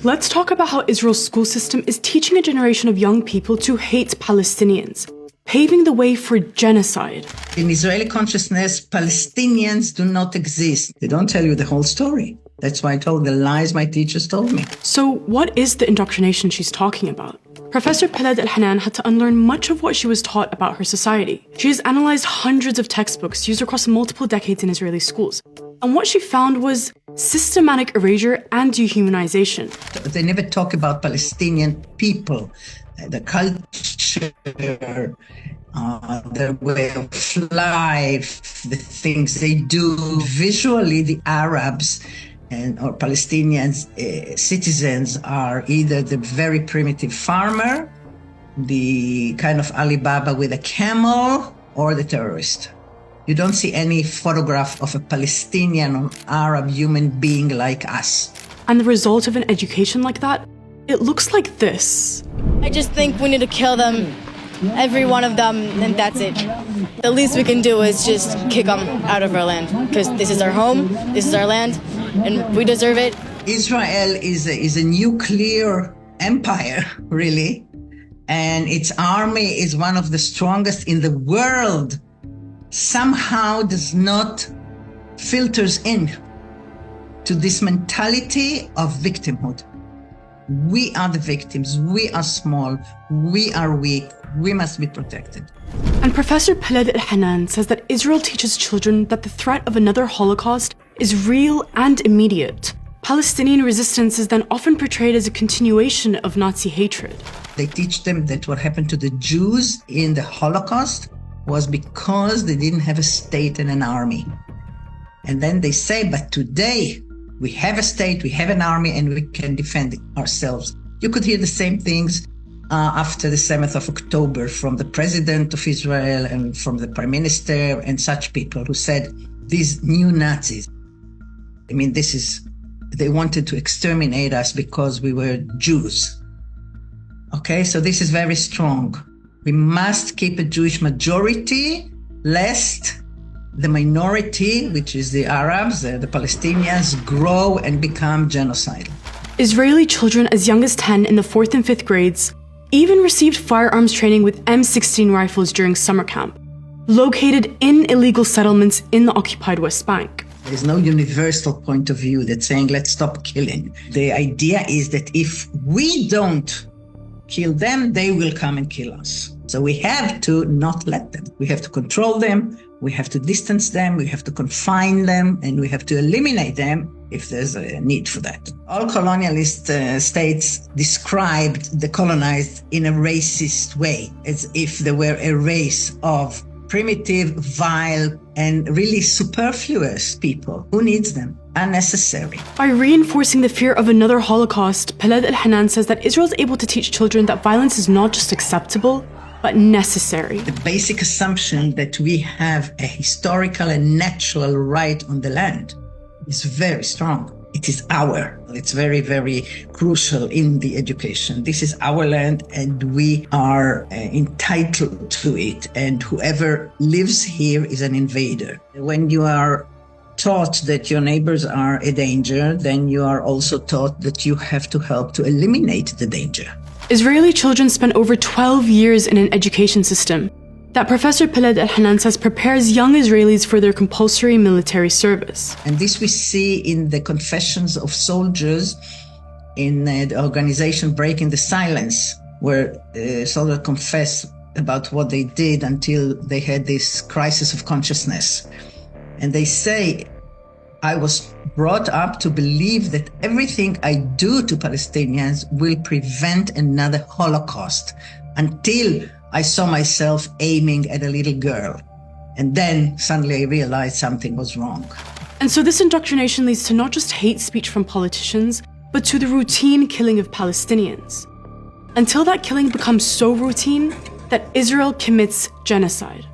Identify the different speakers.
Speaker 1: Let's talk about how Israel's school system is teaching a generation of young people to hate Palestinians, paving the way for genocide.
Speaker 2: In Israeli consciousness, Palestinians do not exist. They don't tell you the whole story. That's why I told the lies my teachers told me.
Speaker 1: So what is the indoctrination she's talking about? Professor Peled Al-Hanan had to unlearn much of what she was taught about her society. She has analyzed hundreds of textbooks used across multiple decades in Israeli schools. And what she found was systematic erasure and dehumanization.
Speaker 2: They never talk about Palestinian people, the culture, their way of life, the things they do. Visually, the Arabs or Palestinian citizens are either the very primitive farmer, the kind of Alibaba with a camel, or the terrorist. You don't see any photograph of a Palestinian or Arab human being like us.
Speaker 1: And the result of an education like that, it looks like this.
Speaker 3: I just think we need to kill them, every one of them, and that's it. The least we can do is just kick them out of our land, because this is our home, this is our land, and we deserve it.
Speaker 2: Israel is a nuclear empire, really, and its army is one of the strongest in the world. Somehow does not filters in to this mentality of victimhood. We are the victims, we are small, we are weak, we must be protected.
Speaker 1: And Professor Peled Al-Hanan says that Israel teaches children that the threat of another Holocaust is real and immediate. Palestinian resistance is then often portrayed as a continuation of Nazi hatred.
Speaker 2: They teach them that what happened to the Jews in the Holocaust was because they didn't have a state and an army. And then they say, but today we have a state, we have an army, and we can defend ourselves. You could hear the same things after the 7th of October from the president of Israel and from the prime minister and such people who said, these new Nazis, I mean, they wanted to exterminate us because we were Jews. Okay, so this is very strong. We must keep a Jewish majority, lest the minority, which is the Arabs, the Palestinians, grow and become genocidal.
Speaker 1: Israeli children as young as 10 in the 4th and 5th grades even received firearms training with M16 rifles during summer camp, located in illegal settlements in the occupied West Bank.
Speaker 2: There's no universal point of view that's saying, let's stop killing. The idea is that if we don't kill them, they will come and kill us. So we have to not let them. We have to control them, we have to distance them, we have to confine them, and we have to eliminate them if there's a need for that. All colonialist states described the colonized in a racist way, as if they were a race of primitive, vile, and really superfluous people. Who needs them? Unnecessary.
Speaker 1: By reinforcing the fear of another Holocaust, Peled Al-Hanan says that Israel is able to teach children that violence is not just acceptable, but necessary.
Speaker 2: The basic assumption that we have a historical and natural right on the land is very strong. It is it's very, very crucial in the education. This is our land and we are entitled to it. And whoever lives here is an invader. When you are taught that your neighbors are a danger, then you are also taught that you have to help to eliminate the danger.
Speaker 1: Israeli children spend over 12 years in an education system that Professor Peled Al-Hanan says prepares young Israelis for their compulsory military service.
Speaker 2: And this we see in the confessions of soldiers in the organization Breaking the Silence, where soldiers confess about what they did until they had this crisis of consciousness. And they say, I was brought up to believe that everything I do to Palestinians will prevent another Holocaust until I saw myself aiming at a little girl. And then suddenly I realized something was wrong.
Speaker 1: And so this indoctrination leads to not just hate speech from politicians, but to the routine killing of Palestinians. Until that killing becomes so routine that Israel commits genocide.